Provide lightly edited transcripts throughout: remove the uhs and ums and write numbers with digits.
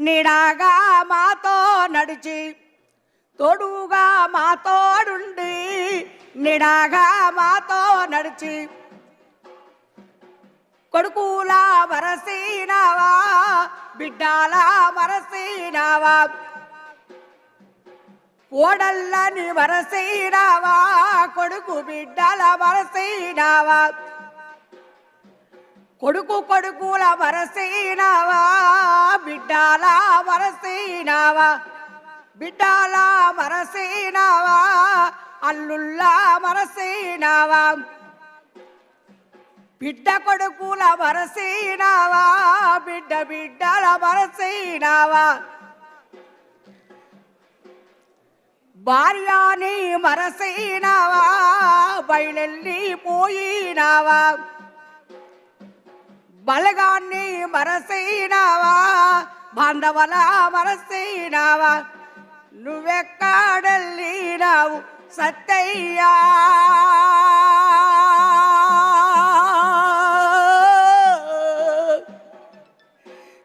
నీడాగా మాతో నడిచి తోడుగా మాతోడుండి నీడాగా మాతో నడిచి కొడుకులా వరసినావా బిడ్డాల వరసినావా ఓడల్లని వరసినావా కొడుకు బిడ్డల వరసినావా కొడుకు కొడుకుల వరసినావా బిడ్డాల వరసినావా బిడ్డాల వరసినావా అల్లుల్లా వరసినావా బిడ్డ కొడుకుల వరసినావా బిడ్డ బిడ్డల వరసినావా భార్యాని మరసినావా బయలెల్లి పోయినావా బలగాన్ని మరసినావా బాంధవల మరసినావా నువ్వెక్కడెళ్ళినావు సత్తయ్యా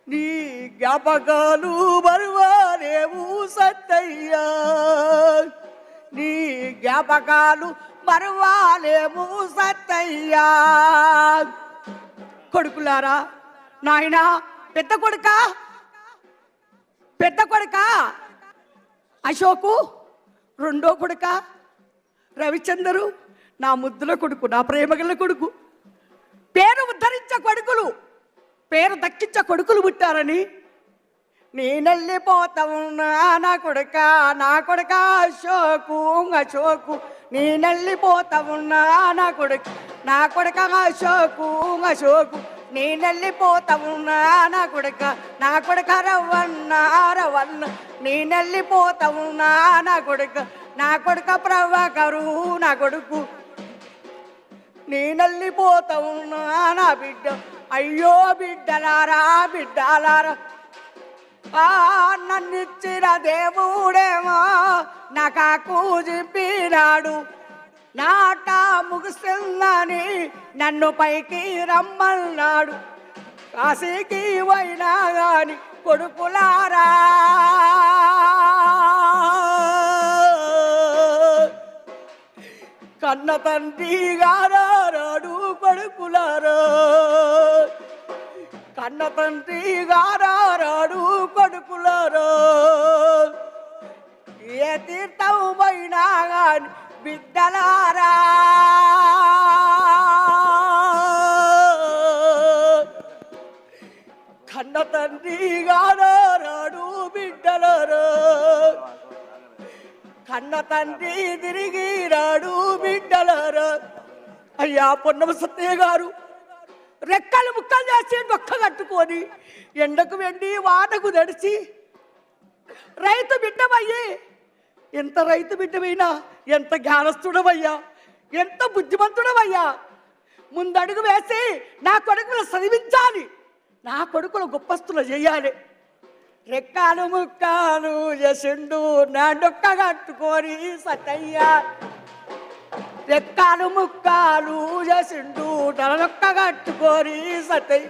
నీ జ్ఞాపకాలు మరువలేవు సత్తయ్యా నీ జ్ఞాపకాలు మరువలేవు సత్తయ్యా కొడుకులారా నాయనా పెద్ద కొడుక అశోకు రెండో కొడుక రవిచందరు నా ముద్దుల కొడుకు నా ప్రేమగల కొడుకు పేరు ఉద్ధరించే కొడుకులు పేరు దక్కించే కొడుకులు పుట్టారని నేనెళ్ళిపోతా ఉన్నా నా కొడుక అశోకు నేనెళ్ళిపోతా ఉన్నా నా కొడుక అశోకు నేనెళ్ళిపోతా ఉన్నా నా కొడుక రవన్న నేనెళ్ళిపోతా ఉన్నా నా కొడుక ప్రభాకరు నా కొడుకు నేనెళ్ళిపోతా ఉన్నా నా బిడ్డ అయ్యో బిడ్డలారా నన్నిచ్చిన దేవుడేమో నాకు జింపినాడు నాట ముగిసిందని నన్ను పైకి రమ్మన్నాడు కాశీకి పోయినా గాని కొడుకులారా కన్న తండ్రి గారాడు కొడుకులారా కన్న తండ్రి గారాడు కొడుకులారా ఏ తీర్థం పోయినా గాని బిడ్డలారా కన్న తండ్రి గారాడు బిడ్డలారా కన్న తండ్రి తిరిగి రాడు బిడ్డలారా అయ్యా పొన్నమ సత్తయ్య గారు రెక్కలు ముక్కలు చేసి డొక్క కట్టుకొని ఎండకు వెండి వానకు దడిచి రైతు బిడ్డమయ్యి ఎంత రైతు బిడ్డమైనా ఎంత జ్ఞానస్తుడవయ్యా ఎంత బుద్ధిమంతుడవయ్యా ముందడుగు వేసి నా కొడుకులు చదివించాలి నా కొడుకులు గొప్పస్తులు చేయాలి రెక్కలు ముక్కలు చేసిండు నా డొక్క కట్టుకొని సత్తయ్యా రెక్కలు ముక్కలు చేసిండు తన డొక్క కట్టుకొని సత్తయ్య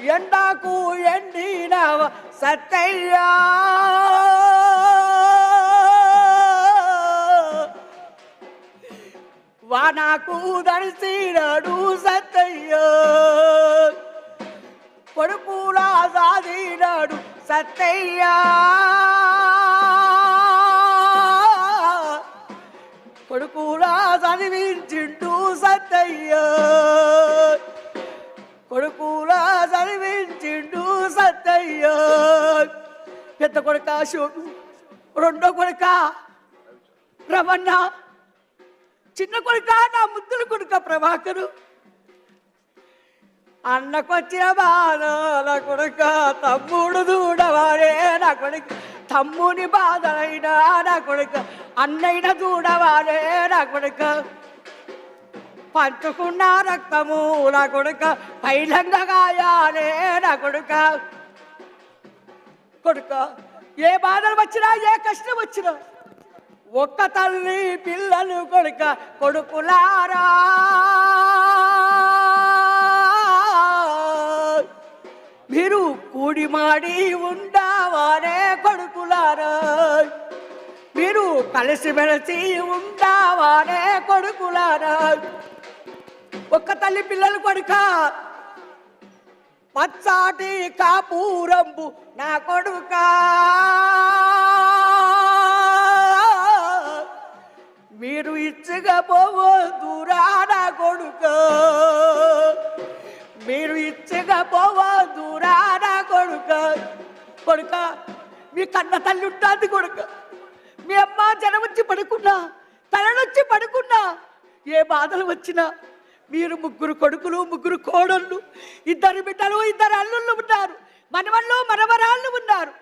ఎండాకు ఎండినవ సత్తయ్యా వానాకు దర్శినాడు సత్తయ్యా కొడుకులా సాధినాడు సత్తయ్యా కొడుకులా చదివించిండు సత్తయ్యా కొడుకులా చదివించిండు సత్తయ్యా పెద్ద కొడుక అశోకు రెండో కొడుక రమణ చిన్న కొడుక నా ముద్దుల కొడుక ప్రభాకరు అన్నకొచ్చిన బాధల కొడుక తమ్ముడు చూడవారే నా కొడుక తమ్ముని బాధలైనా నా కొడుక అన్నైన చూడవారే నా కొడుక పంచుకున్న రక్తము నా కొడుక పైలంగా గాయాలే నా కొడుక ఏ బాధలు వచ్చినా ఏ కష్టం వచ్చినా ఒక్క తల్లి పిల్లలు కొడుకులారా మీరు కూడి మాడి ఉండవలే ఉండావానే కొడుకులారా మీరు కలిసిమెలిసి ఉండావానే కొడుకులారా ఒక్క తల్లి పిల్లలు కొడుక పచ్చాటి కాపూరంబు నా కొడుక మీరు ఇచ్చగా పోవద్దురా నా కొడుక మీరు ఇచ్చగా పోవద్దురా నా కొడుక కొడుక మీ కన్న తల్లి ఉంటుంది కొడుక మీ అమ్మ జనం వచ్చి పడుకున్నా తలనొచ్చి పడుకున్నా ఏ బాధలు వచ్చినా మీరు ముగ్గురు కొడుకులు ముగ్గురు కోడళ్ళు ఇద్దరు బిడ్డలు ఇద్దరు అల్లుళ్ళు ఉన్నారు మనవళ్ళు మనవరాళ్ళు ఉన్నారు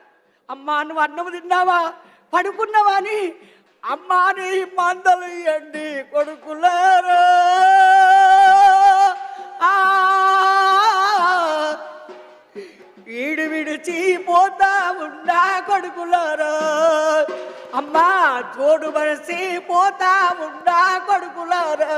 అమ్మా నువ్వు అన్నం తిన్నావా పడుకున్నావా అని అమ్మా నీ మందలు ఇయ్యండి కొడుకులారా ఈడు విడిచి పోతా ఉండా కొడుకులారా అమ్మా జోడు మనిషి పోతా ఉండా కొడుకులారా